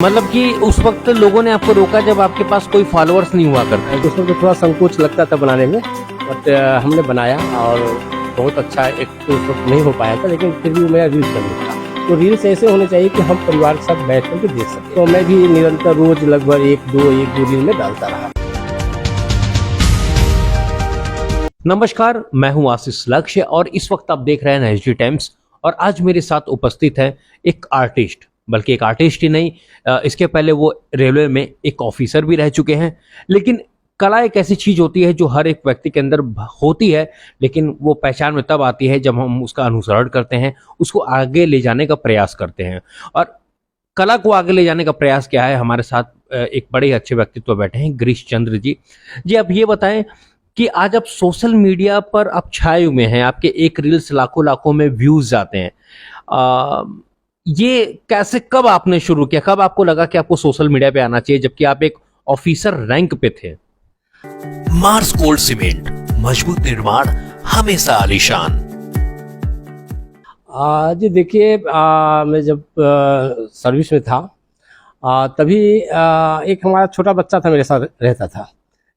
मतलब कि उस वक्त लोगों ने आपको रोका जब आपके पास कोई फॉलोअर्स नहीं हुआ करता। उस वक्त थोड़ा संकोच लगता था बनाने में, बट हमने बनाया और बहुत अच्छा एक तो उस वक्त नहीं हो पाया था, लेकिन फिर भी मेरा रील्स बन गया। तो रील्स ऐसे होने चाहिए कि हम परिवार के साथ बैठ करके देख सकें। तो मैं भी निरंतर रोज लगभग एक दो रील में डालता रहा। नमस्कार, मैं हूं आशीष लक्ष्य और इस वक्त आप देख रहे हैं एसडी टाइम्स। और आज मेरे साथ उपस्थित है एक आर्टिस्ट, बल्कि एक आर्टिस्ट ही नहीं, इसके पहले वो रेलवे में एक ऑफिसर भी रह चुके हैं। लेकिन कला एक ऐसी चीज होती है जो हर एक व्यक्ति के अंदर होती है, लेकिन वो पहचान में तब आती है जब हम उसका अनुसरण करते हैं, उसको आगे ले जाने का प्रयास करते हैं। और कला को आगे ले जाने का प्रयास क्या है, हमारे साथ एक बड़े ही अच्छे व्यक्तित्व बैठे हैं, गिरीश चंद्र जी। जी, आप ये बताएं कि आज आप सोशल मीडिया पर आप छाए हुए हैं, आपके एक रील्स लाखों लाखों में व्यूज जाते हैं। ये कैसे, कब आपने शुरू किया, कब आपको लगा कि आपको सोशल मीडिया पे आना चाहिए, जबकि आप एक ऑफिसर रैंक पे थे? मार्स गोल्ड सीमेंट, मजबूत निर्माण, हमेशा आलीशान। जी देखिए, मैं जब सर्विस में था तभी एक हमारा छोटा बच्चा था, मेरे साथ रहता था।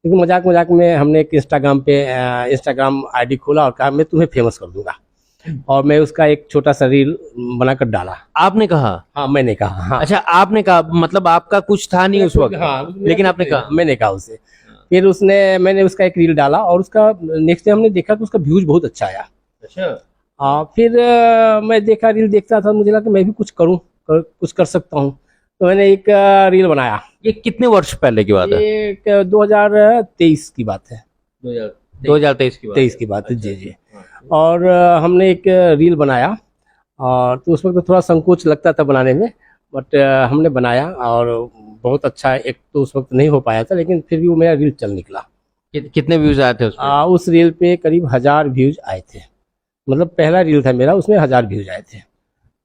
लेकिन मजाक मजाक में हमने एक इंस्टाग्राम आईडी खोला और कहा मैं तुम्हें फेमस कर दूंगा, और मैं उसका एक छोटा सा रील बनाकर डाला। आपने कहा? हाँ, मैंने कहा। हाँ, अच्छा, आपने कहा, मतलब आपका कुछ था नहीं उस वक्त? हाँ, लेकिन आपने कहा? मैंने कहा उसे। फिर मैंने उसका एक रील डाला और उसका नेक्स्ट डे हमने देखा कि उसका व्यूज बहुत अच्छा आया। अच्छा। फिर मैं देखा, रील देखता था, मुझे लगा कि मैं भी कुछ कुछ कर सकता हूँ। तो मैंने एक रील बनाया। ये कितने वर्ष पहले की बात है? ये 2023 की बात है। 2023 की बात? 23 की बात है। जी अच्छा। जी। और हमने एक रील बनाया, और तो उस वक्त तो थोड़ा संकोच लगता था बनाने में, बट हमने बनाया और बहुत अच्छा एक तो उस वक्त नहीं हो पाया था, लेकिन फिर भी वो मेरा रील चल निकला। कितने व्यूज आए थे उसमें? उस रील पे करीब 1000 व्यूज आए थे। मतलब पहला रील था मेरा, उसमें 1000 व्यूज आए थे।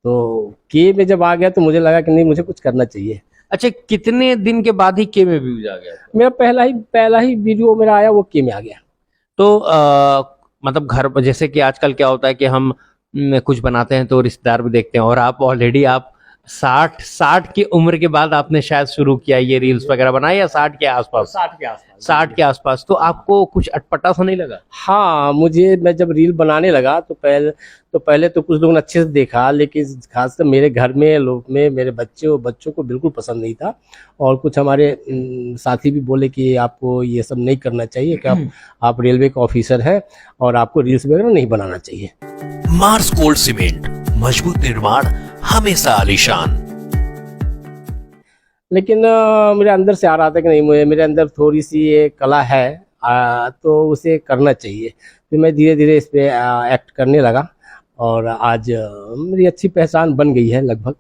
तो के में जब आ गया तो मुझे लगा कि नहीं, मुझे कुछ करना चाहिए। अच्छा, कितने दिन के बाद ही के में व्यूज आ गया? मेरा पहला ही वीडियो मेरा आया, वो के में आ गया। तो मतलब घर पर, जैसे कि आजकल क्या होता है कि हम कुछ बनाते हैं तो रिश्तेदार भी देखते हैं, और आप ऑलरेडी आप 60 की उम्र के बाद आपने शायद शुरू किया ये रील्स वगैरह बनाए, या 60 के आसपास? 60 के आसपास। तो आपको कुछ अटपटा सा नहीं लगा? हाँ, मैं जब रील बनाने लगा तो पहले तो कुछ लोगों ने अच्छे से देखा, लेकिन खासकर मेरे घर में मेरे बच्चों को बिल्कुल पसंद नहीं था। और कुछ हमारे साथी भी बोले कि आपको ये सब नहीं करना चाहिए, कि आप रेलवे के ऑफिसर हैं और आपको रील्स वगैरह नहीं बनाना चाहिए। मार्स गोल्ड सीमेंट, मजबूत निर्माण, हमेशा आलीशान। लेकिन मेरे अंदर से आ रहा था कि नहीं, मेरे अंदर थोड़ी सी ये कला है, तो उसे करना चाहिए। फिर मैं धीरे धीरे इस पे एक्ट करने लगा, और आज मेरी अच्छी पहचान बन गई है लगभग।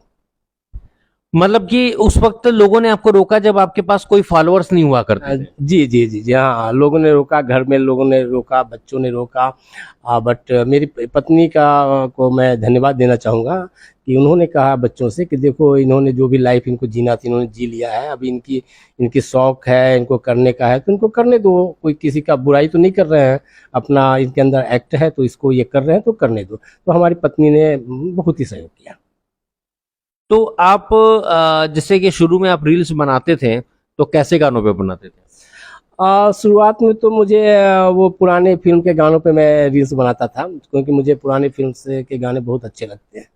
मतलब कि उस वक्त लोगों ने आपको रोका जब आपके पास कोई फॉलोअर्स नहीं हुआ करते थे? जी जी जी जी। हाँ, लोगों ने रोका, घर में लोगों ने रोका, बच्चों ने रोका। बट मेरी पत्नी को मैं धन्यवाद देना चाहूँगा कि उन्होंने कहा बच्चों से कि देखो, इन्होंने जो भी लाइफ इनको जीना था इन्होंने जी लिया है, अभी इनकी शौक है, इनको करने का है तो इनको करने दो। कोई किसी का बुराई तो नहीं कर रहे हैं, अपना इनके अंदर एक्ट है तो इसको ये कर रहे हैं तो करने दो। तो हमारी पत्नी ने बहुत ही सहयोग किया। तो आप जैसे कि शुरू में आप रील्स बनाते थे तो कैसे गानों पे बनाते थे? शुरुआत में तो मुझे वो पुराने फिल्म के गानों पे मैं रील्स बनाता था, क्योंकि मुझे पुराने फिल्म के गाने बहुत अच्छे लगते हैं।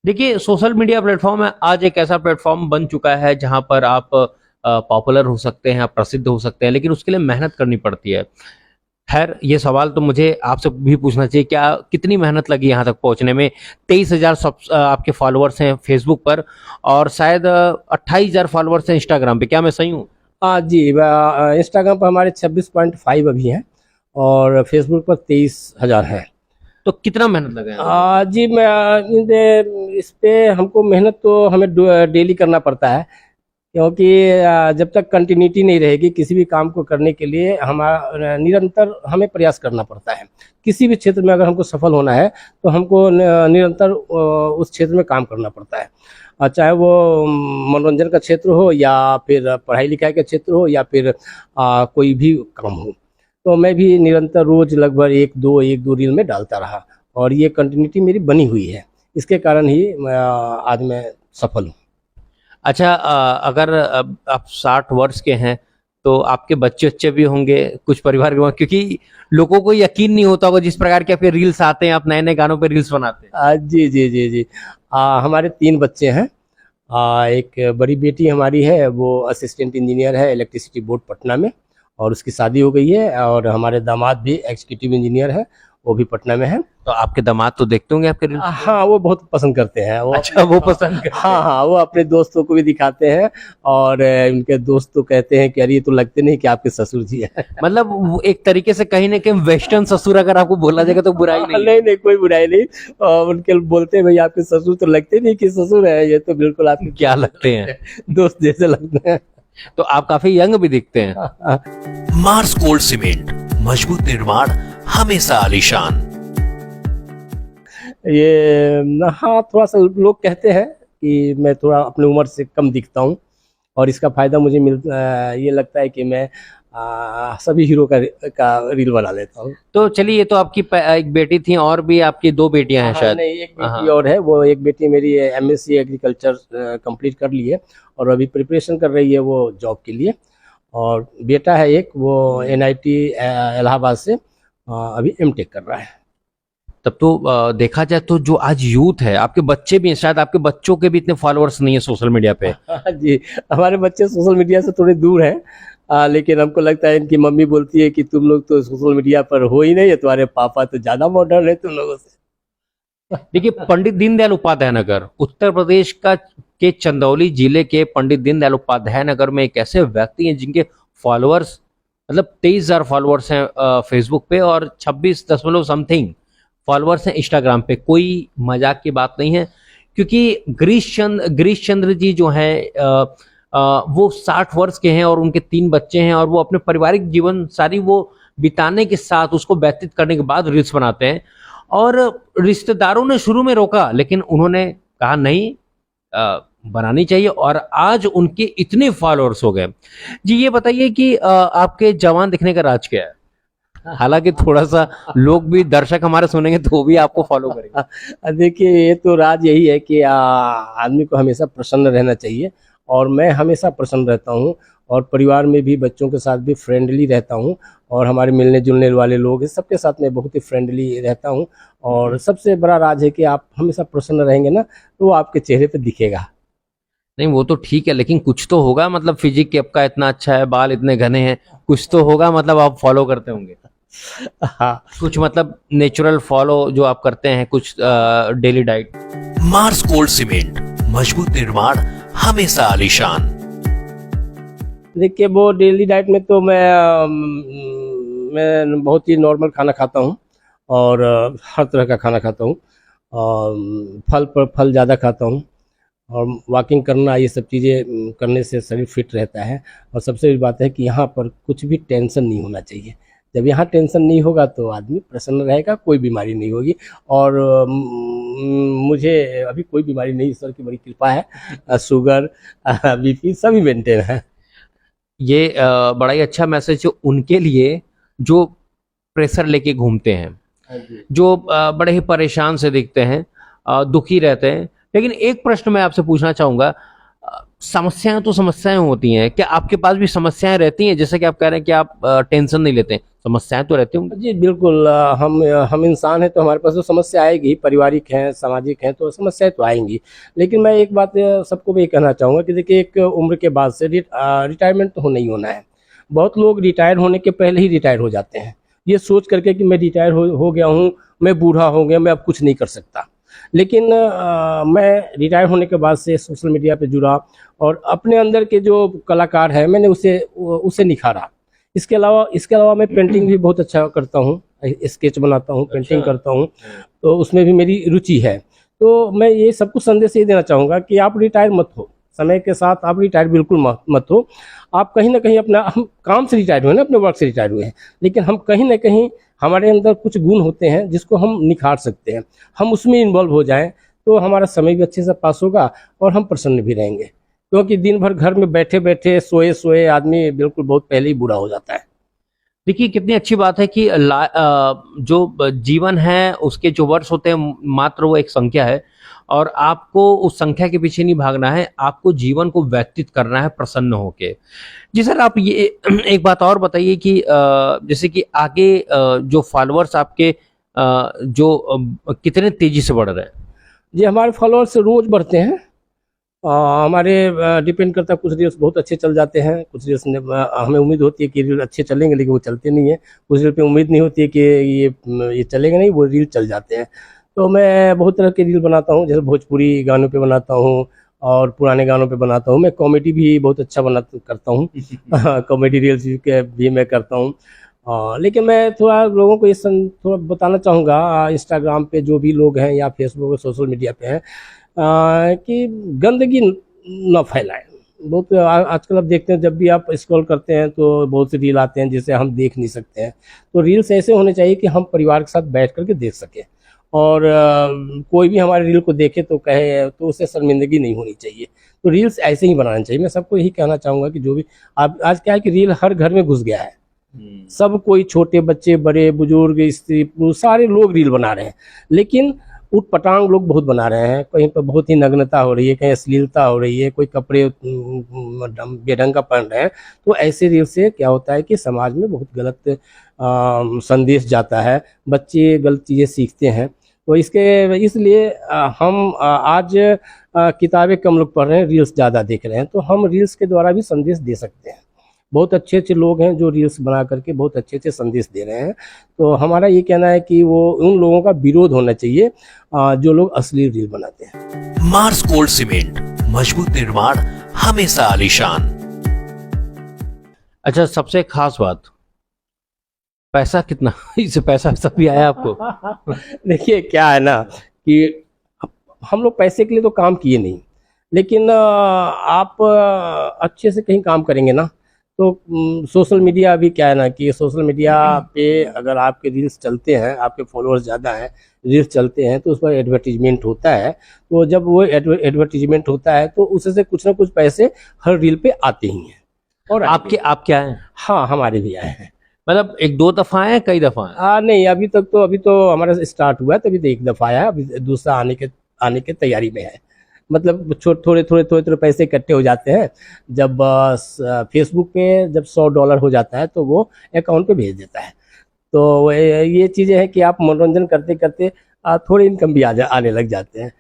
देखिए, सोशल मीडिया प्लेटफॉर्म है आज एक ऐसा प्लेटफॉर्म बन चुका है जहां पर आप पॉपुलर हो सकते हैं, आप प्रसिद्ध हो सकते हैं, लेकिन उसके लिए मेहनत करनी पड़ती है। खैर, ये सवाल तो मुझे आपसे भी पूछना चाहिए, क्या कितनी मेहनत लगी यहाँ तक पहुँचने में? 23,000 आपके फॉलोअर्स हैं फेसबुक पर, और शायद 28,000 फॉलोअर्स हैं इंस्टाग्राम पे। क्या मैं सही हूँ? जी, इंस्टाग्राम पर हमारे 26.5 अभी हैं, और फेसबुक पर 23,000 है। तो कितना मेहनत लगा है? जी, इस पे हमको मेहनत तो हमें डेली करना पड़ता है, क्योंकि जब तक कंटिन्यूटी नहीं रहेगी किसी भी काम को करने के लिए, हमारा निरंतर हमें प्रयास करना पड़ता है। किसी भी क्षेत्र में अगर हमको सफल होना है तो हमको निरंतर उस क्षेत्र में काम करना पड़ता है, चाहे वो मनोरंजन का क्षेत्र हो, या फिर पढ़ाई लिखाई का क्षेत्र हो, या फिर कोई भी काम हो। तो मैं भी निरंतर रोज लगभग एक दो रील में डालता रहा, और ये कंटिन्यूटी मेरी बनी हुई है। इसके कारण ही आज मैं सफल हूँ। अच्छा, अगर आप 60 वर्ष के हैं तो आपके बच्चे भी होंगे कुछ परिवार के वहाँ, क्योंकि लोगों को यकीन नहीं होता होगा जिस प्रकार के आपके रील्स आते हैं, आप नए नए गानों पे रील्स बनाते हैं। जी जी जी जी। हमारे 3 बच्चे हैं। एक बड़ी बेटी हमारी है, वो असिस्टेंट इंजीनियर है इलेक्ट्रिसिटी बोर्ड पटना में, और उसकी शादी हो गई है। और हमारे दामाद भी एग्जीक्यूटिव इंजीनियर है, वो भी पटना में है। तो आपके दामाद तो देखते होंगे आपके रील्स? हाँ, वो बहुत पसंद करते हैं वो। अच्छा, वो पसंद करते हैं। हाँ हाँ, वो अपने दोस्तों को भी दिखाते हैं, और उनके दोस्त तो कहते हैं कि अरे ये तो लगते नहीं कि आपके ससुर जी है। मतलब वो एक तरीके से कहीं ना कहीं वेस्टर्न ससुर अगर आपको बोला जाएगा तो बुराई नहीं है। नहीं नहीं, कोई बुराई नहीं। और उनके बोलते हैं भाई आपके ससुर तो लगते नहीं कि ससुर है, ये तो बिल्कुल आपके क्या लगते हैं? दोस्त जैसे लगते हैं। तो आप काफी यंग भी दिखते हैं। मार्स गोल्ड सीमेंट, मजबूत निर्माण हमेशा आलीशान। ये हाँ, थोड़ा सा लोग कहते हैं कि मैं थोड़ा अपनी उम्र से कम दिखता हूँ, और इसका फायदा मुझे ये लगता है कि मैं सभी हीरो का रील बना लेता हूँ। तो चलिए, ये तो आपकी एक बेटी थी, और भी आपकी 2 बेटियां हैं हाँ, शायद। नहीं, एक हाँ। बेटी और है। वो एक बेटी मेरी एमएससी एग्रीकल्चर कंप्लीट कर ली है, और अभी प्रिपरेशन कर रही है वो जॉब के लिए। और बेटा है एक, वो एनआईटी इलाहाबाद से अभी एमटेक कर रहा है। तब तो देखा जाए तो जो आज यूथ है, आपके बच्चे भी हैं, शायद आपके बच्चों के भी इतने फॉलोअर्स नहीं है सोशल मीडिया पे। हाँ जी, हमारे बच्चे सोशल मीडिया से थोड़े दूर हैं, लेकिन हमको लगता है इनकी मम्मी बोलती है कि तुम लोग तो सोशल मीडिया पर हो ही नहीं है, तुम्हारे पापा तो ज्यादा मॉडर्न है तुम लोगों से। देखिए, पंडित दीनदयाल उपाध्याय नगर उत्तर प्रदेश का के चंदौली जिले के पंडित दीनदयाल उपाध्याय नगर में एक ऐसे व्यक्ति हैं जिनके फॉलोअर्स मतलब 23,000 फॉलोअर्स हैं फेसबुक पे, और 26 दशमलव समथिंग फॉलोअर्स हैं इंस्टाग्राम पे। कोई मजाक की बात नहीं है, क्योंकि गिरीश चंद्र जी जो हैं वो 60 वर्ष के हैं और उनके 3 बच्चे हैं, और वो अपने पारिवारिक जीवन सारी वो बिताने के साथ उसको व्यतीत करने के बाद रील्स बनाते हैं। और रिश्तेदारों ने शुरू में रोका, लेकिन उन्होंने कहा नहीं, बनानी चाहिए, और आज उनके इतने फॉलोअर्स हो गए। जी, ये बताइए कि आपके जवान दिखने का राज क्या है? हालांकि थोड़ा सा लोग भी, दर्शक हमारे सुनेंगे तो वो भी आपको फॉलो करेंगे। देखिए, ये तो राज यही है कि आदमी को हमेशा प्रसन्न रहना चाहिए, और मैं हमेशा प्रसन्न रहता हूँ, और परिवार में भी बच्चों के साथ भी फ्रेंडली रहता हूँ, और हमारे मिलने जुलने वाले लोग हैं सबके साथ मैं बहुत ही फ्रेंडली रहता हूँ। और सबसे बड़ा राज है कि आप हमेशा प्रसन्न रहेंगे ना, तो वो आपके चेहरे पे दिखेगा। नहीं, वो तो ठीक है, लेकिन कुछ तो होगा, मतलब फिजिक आपका इतना अच्छा है, बाल इतने घने हैं, कुछ तो होगा, मतलब आप फॉलो करते होंगे। हाँ, कुछ मतलब नेचुरल फॉलो जो आप करते हैं, कुछ daily diet? Mars gold cement, मजबूत निर्माण हमेशा आलीशान। देखिए, वो डेली डाइट में तो मैं बहुत ही नॉर्मल खाना खाता हूँ, और हर तरह का खाना खाता हूँ, और फल ज़्यादा खाता हूँ, और वॉकिंग करना, ये सब चीज़ें करने से शरीर फिट रहता है। और सबसे बड़ी बात है कि यहाँ पर कुछ भी टेंशन नहीं होना चाहिए। जब यहाँ टेंशन नहीं होगा तो आदमी प्रसन्न रहेगा, कोई बीमारी नहीं होगी। और मुझे अभी कोई बीमारी नहीं, ईश्वर की बड़ी कृपा है। शुगर, बीपी सभी मेंटेन है। ये बड़ा ही अच्छा मैसेज है उनके लिए जो प्रेशर लेके घूमते हैं, जो बड़े ही परेशान से दिखते हैं, दुखी रहते हैं। लेकिन एक प्रश्न मैं आपसे पूछना चाहूंगा, समस्याएं तो समस्याएं होती हैं, क्या आपके पास भी समस्याएं रहती हैं? जैसे कि आप कह रहे हैं कि आप टेंशन नहीं लेते हैं, समस्याएं तो रहती होंगी। जी बिल्कुल, हम इंसान हैं तो हमारे पास तो समस्या आएगी, पारिवारिक हैं, सामाजिक हैं, तो समस्याएं तो आएंगी। लेकिन मैं एक बात सबको भी कहना चाहूँगा कि देखिए, एक उम्र के बाद से रिटायरमेंट तो नहीं होना है। बहुत लोग रिटायर होने के पहले ही रिटायर हो जाते हैं, ये सोच करके कि मैं रिटायर हो गया हूँ, मैं बूढ़ा हो गया, मैं अब कुछ नहीं कर सकता। लेकिन मैं रिटायर होने के बाद से सोशल मीडिया पे जुड़ा, और अपने अंदर के जो कलाकार है मैंने उसे निखारा। इसके अलावा मैं पेंटिंग भी बहुत अच्छा करता हूँ, स्केच बनाता हूँ, पेंटिंग करता हूँ, तो उसमें भी मेरी रुचि है। तो मैं ये सबको संदेश ये देना चाहूँगा कि आप रिटायर मत हो, समय के साथ आप रिटायर बिल्कुल मत हो। आप कहीं ना कहीं हम काम से रिटायर हुए ना, अपने वर्क से रिटायर हुए हैं, लेकिन हम कहीं ना कहीं हमारे अंदर कुछ गुण होते हैं जिसको हम निखार सकते हैं। हम उसमें इन्वॉल्व हो जाएं तो हमारा समय भी अच्छे से पास होगा, और हम प्रसन्न भी रहेंगे। क्योंकि दिन भर घर में बैठे बैठे सोए आदमी बिल्कुल बहुत पहले ही बूढ़ा हो जाता है। देखिए कितनी अच्छी बात है कि जो जीवन है उसके जो वर्ष होते हैं मात्र वो एक संख्या है और आपको उस संख्या के पीछे नहीं भागना है, आपको जीवन को व्यतीत करना है प्रसन्न होके। जी सर, आप ये एक बात और बताइए कि जैसे कि आगे जो फॉलोअर्स आपके जो कितने तेजी से बढ़ रहे हैं? जी हमारे फॉलोअर्स रोज बढ़ते हैं। हमारे डिपेंड करता है, कुछ रील्स बहुत अच्छे चल जाते हैं, कुछ रील्स हमें उम्मीद होती है कि रील अच्छे चलेंगे लेकिन वो चलते नहीं है। कुछ रील पे उम्मीद नहीं होती है कि ये चलेंगे नहीं, वो रील चल जाते हैं। तो मैं बहुत तरह के रील बनाता हूँ, जैसे भोजपुरी गानों पे बनाता हूँ और पुराने गानों पे बनाता हूँ। मैं कॉमेडी भी बहुत अच्छा करता हूँ कॉमेडी रील्स भी मैं करता हूँ। लेकिन मैं थोड़ा लोगों को थोड़ा बताना चाहूँगा, इंस्टाग्राम पे जो भी लोग हैं या फेसबुक और सोशल मीडिया पे हैं, कि गंदगी न फैलाएं। बहुत आजकल आप देखते हैं, जब भी आप स्क्रॉल करते हैं तो बहुत से रील आते हैं जिसे हम देख नहीं सकते हैं। तो रील्स ऐसे होने चाहिए कि हम परिवार के साथ बैठ करके देख सकें और कोई भी हमारे रील को देखे तो कहे तो उससे शर्मिंदगी नहीं होनी चाहिए। तो रील्स ऐसे ही बनाना चाहिए। मैं सबको यही कहना चाहूँगा कि जो भी आप आज क्या है कि रील हर घर में घुस गया है। सब कोई, छोटे बच्चे, बड़े बुजुर्ग, स्त्री पुरुष, सारे लोग रील बना रहे हैं। लेकिन उटपटांग लोग बहुत बना रहे हैं। कहीं पर बहुत ही नग्नता हो रही है, कहीं अश्लीलता हो रही है, कोई कपड़े बेढंग का पहन रहे हैं। तो ऐसे रील से क्या होता है कि समाज में बहुत गलत संदेश जाता है, बच्चे गलत चीज़ें सीखते हैं। तो इसलिए हम आज किताबें कम लोग पढ़ रहे हैं, रील्स ज़्यादा देख रहे हैं। तो हम रील्स के द्वारा भी संदेश दे सकते हैं। बहुत अच्छे अच्छे लोग हैं जो रील्स बना करके बहुत अच्छे अच्छे संदेश दे रहे हैं। तो हमारा ये कहना है कि वो उन लोगों का विरोध होना चाहिए जो लोग असली रील बनाते हैं। मार्स गोल्ड सीमेंट, मजबूत निर्माण, हमेशा आलीशान। अच्छा, सबसे खास बात, पैसा कितना इससे पैसा भी आया आपको? देखिए क्या है ना कि हम लोग पैसे के लिए तो काम किए नहीं, लेकिन आप अच्छे से कहीं काम करेंगे ना तो सोशल मीडिया अभी क्या है ना कि सोशल मीडिया पे अगर आपके रील्स चलते हैं, आपके फॉलोअर्स ज़्यादा हैं, रील्स चलते हैं, तो उस पर एडवर्टीजमेंट होता है। तो जब वो एडवर्टीजमेंट होता है तो उससे कुछ ना कुछ पैसे हर रील पे आते ही हैं। और आप क्या हैं? हाँ, हमारे भी आए हैं। मतलब एक दो दफा आए, कई दफा आए? नहीं, अभी तो हमारा स्टार्ट हुआ है, तभी तो एक दफ़ा आया है, अभी दूसरा आने के तैयारी में है। मतलब थोड़े पैसे इकट्ठे हो जाते हैं। जब फेसबुक पे जब $100 हो जाता है तो वो अकाउंट पे भेज देता है। तो ये चीज़ें हैं कि आप मनोरंजन करते करते थोड़ी इनकम भी आने लग जाते हैं।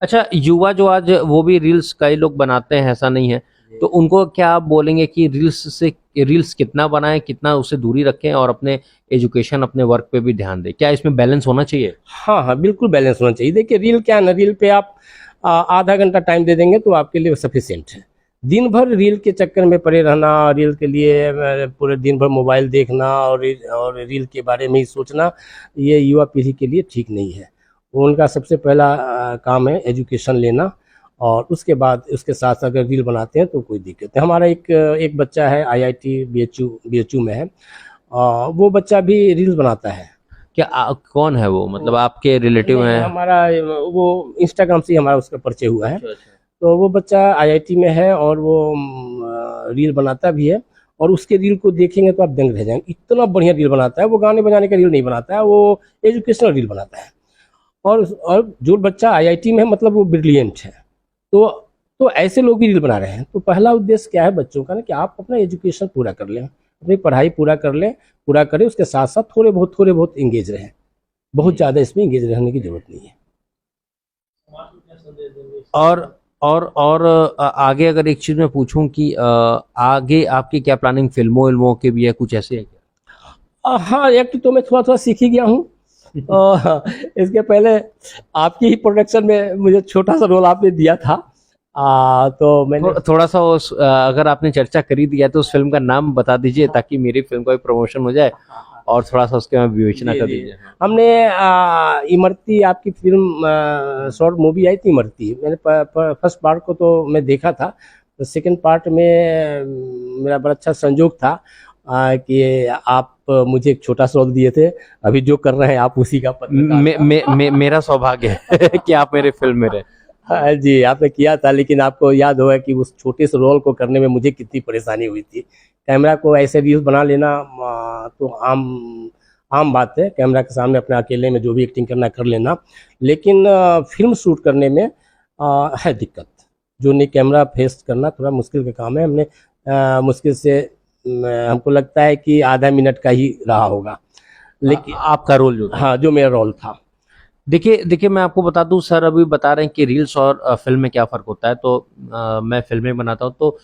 अच्छा, युवा जो आज वो भी रील्स कई लोग बनाते हैं, ऐसा नहीं है, तो उनको क्या आप बोलेंगे कि रील्स कितना बनाएं, कितना उससे दूरी रखें और अपने एजुकेशन, अपने वर्क पे भी ध्यान दें? क्या इसमें बैलेंस होना चाहिए? हाँ, बिल्कुल बैलेंस होना चाहिए। देखिए रील क्या है ना, रील पे आप आधा घंटा टाइम दे देंगे तो आपके लिए सफिशिएंट है। दिन भर रील के चक्कर में पड़े रहना, रील के लिए पूरे दिन भर मोबाइल देखना और रील के बारे में ही सोचना, ये युवा पीढ़ी के लिए ठीक नहीं है। उनका सबसे पहला काम है एजुकेशन लेना और उसके बाद उसके साथ अगर रील बनाते हैं तो कोई दिक्कत नहीं। हमारा एक बच्चा है, IIT BHU में है, वो बच्चा भी रील्स बनाता है। क्या कौन है वो? मतलब आपके रिलेटिव हैं? हमारा वो इंस्टाग्राम से ही हमारा उसका परिचय हुआ है। तो वो बच्चा IIT में है और वो रील बनाता भी है और उसके रील को देखेंगे तो आप दंग रह जाएंगे। इतना बढ़िया रील बनाता है वो। गाने बजाने का रील नहीं बनाता है, वो एजुकेशनल रील बनाता है। और जो बच्चा IIT में है, मतलब वो ब्रिलियंट है। तो ऐसे लोग भी रील बना रहे हैं। तो पहला उद्देश्य क्या है बच्चों का ना कि आप अपना एजुकेशन पूरा कर लें, अपनी पढ़ाई पूरा करें, उसके साथ साथ थोड़े बहुत इंगेज रहें। बहुत ज़्यादा इसमें इंगेज रहने की जरूरत नहीं है। और आगे अगर एक चीज मैं पूछूं कि आगे आपकी क्या प्लानिंग, फिल्मों की भी है, कुछ ऐसे है क्या? हाँ, एक्ट तो मैं थोड़ा सीख ही गया हूँ। इसके पहले आपकी ही प्रोडक्शन में मुझे छोटा सा रोल आपने दिया था। तो मैंने थोड़ा सा अगर आपने चर्चा करी दिया तो उस फिल्म का नाम बता दीजिए ताकि मेरी फिल्म का भी प्रमोशन हो जाए और थोड़ा सा उसके में विवेचना कर दीजिए। हमने इमरती, आपकी फिल्म शॉर्ट मूवी आई थी इमरती। मैंने फर्स्ट पार्ट को तो मैं देखा था, तो सेकंड पार्ट में मेरा बड़ा अच्छा संजोग था कि आप मुझे एक छोटा सा रोल दिए थे। अभी जो कर रहे हैं आप उसी का मेरा सौभाग्य है कि आप मेरे फिल्म में रहे। हाँ जी, आपने किया था, लेकिन आपको याद होगा कि उस छोटे से रोल को करने में मुझे कितनी परेशानी हुई थी। कैमरा को ऐसे रील्स बना लेना तो आम आम बात है, कैमरा के सामने अपने अकेले में जो भी एक्टिंग करना कर लेना, लेकिन फिल्म शूट करने में है दिक्कत। जो नहीं कैमरा फेस करना थोड़ा मुश्किल का काम है। हमने मुश्किल से हमको लगता है कि आधा मिनट का ही रहा होगा, लेकिन आपका रोल जो था। हाँ, जो मेरा रोल था। देखिए मैं आपको बता दूं, सर अभी बता रहे हैं कि रील्स और फिल्म में क्या फ़र्क होता है। तो मैं फिल्में बनाता हूं, तो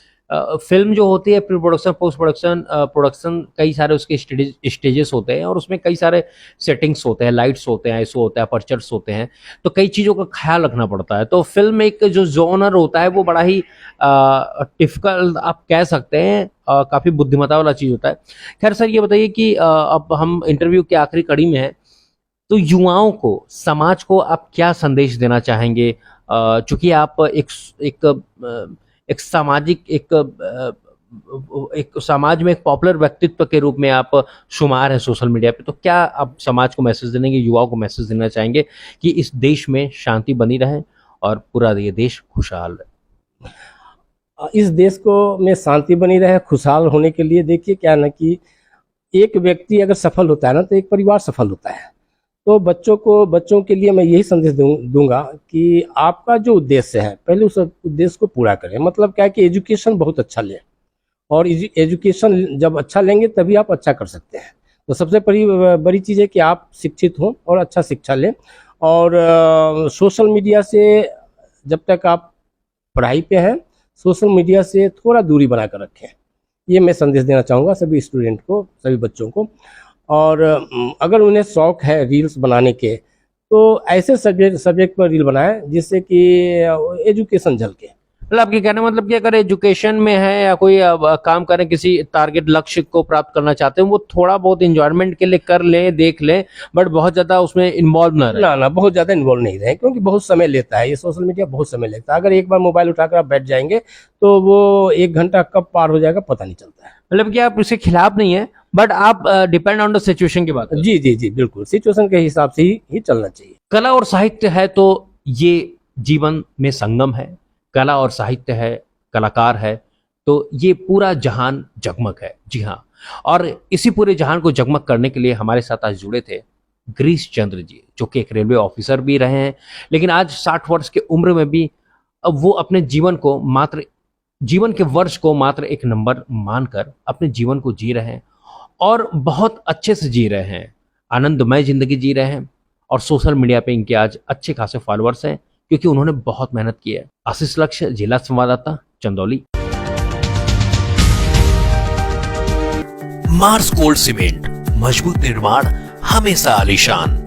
फिल्म जो होती है pre production, post production, production, कई सारे उसके स्टेजेस होते हैं और उसमें कई सारे सेटिंग्स होते हैं, लाइट्स होते हैं, आईएसओ होता है, अपर्चर्स होते हैं, तो कई चीज़ों का ख्याल रखना पड़ता है। तो फिल्म एक जो जॉनर होता है वो बड़ा ही डिफिकल्ट आप कह सकते हैं, काफ़ी बुद्धिमत्ता वाला चीज़ होता है। खैर सर, ये बताइए कि अब हम इंटरव्यू की आखिरी कड़ी में हैं, तो युवाओं को, समाज को आप क्या संदेश देना चाहेंगे? चूंकि आप एक सामाजिक, एक समाज में एक पॉपुलर व्यक्तित्व के रूप में आप शुमार हैं सोशल मीडिया पे, तो क्या आप समाज को मैसेज देने के, युवाओं को मैसेज देना चाहेंगे कि इस देश में शांति बनी रहे और पूरा ये देश खुशहाल रहे? इस देश को में शांति बनी रहे, खुशहाल होने के लिए देखिए क्या ना कि एक व्यक्ति अगर सफल होता है ना, तो एक परिवार सफल होता है। तो बच्चों के लिए मैं यही संदेश दूंगा कि आपका जो उद्देश्य है, पहले उस उद्देश्य को पूरा करें। मतलब क्या है कि एजुकेशन बहुत अच्छा लें, और एजुकेशन जब अच्छा लेंगे तभी आप अच्छा कर सकते हैं। तो सबसे बड़ी चीज़ है कि आप शिक्षित हों और अच्छा शिक्षा लें, और सोशल मीडिया से जब तक आप पढ़ाई पे हैं, सोशल मीडिया से थोड़ा दूरी बना कर रखें। ये मैं संदेश देना चाहूँगा सभी स्टूडेंट को, सभी बच्चों को। और अगर उन्हें शौक है रील्स बनाने के, तो ऐसे सब्जेक्ट पर रील बनाएं जिससे कि एजुकेशन झलके। मतलब आपके कहने मतलब कि अगर एजुकेशन में है या कोई काम करें, किसी टारगेट लक्ष्य को प्राप्त करना चाहते हैं, वो थोड़ा बहुत एंजॉयमेंट के लिए कर लें, देख लें, बट बहुत ज्यादा उसमें इन्वॉल्व ना रहे। ना बहुत ज्यादा इन्वॉल्व नहीं रहे, क्योंकि बहुत समय लेता है ये सोशल मीडिया, बहुत समय लेता है। अगर एक बार मोबाइल उठाकर आप बैठ जाएंगे तो वो 1 घंटा कब पार हो जाएगा पता नहीं चलता है। मतलब कि आप इसके खिलाफ नहीं है, बट आप डिपेंड ऑन द सिचुएशन की बात। जी बिल्कुल, सिचुएशन के हिसाब से ही चलना चाहिए। कला और साहित्य है तो ये जीवन में संगम है। कला और साहित्य है, कलाकार है, तो ये पूरा जहान जगमग है। जी हाँ, और इसी पूरे जहान को जगमग करने के लिए हमारे साथ आज जुड़े थे गिरीश चंद्र जी, जो कि एक रेलवे ऑफिसर भी रहे हैं, लेकिन आज 60 वर्ष की उम्र में भी अब वो अपने जीवन के वर्ष को मात्र एक नंबर मानकर अपने जीवन को जी रहे हैं, और बहुत अच्छे से जी रहे हैं, आनंदमय जिंदगी जी रहे हैं। और सोशल मीडिया पे इनके आज अच्छे खासे फॉलोअर्स हैं, क्योंकि उन्होंने बहुत मेहनत की है। आशीष लक्ष्य, जिला संवाददाता, चंदौली। मार्स गोल्ड सीमेंट, मजबूत निर्माण हमेशा आलीशान।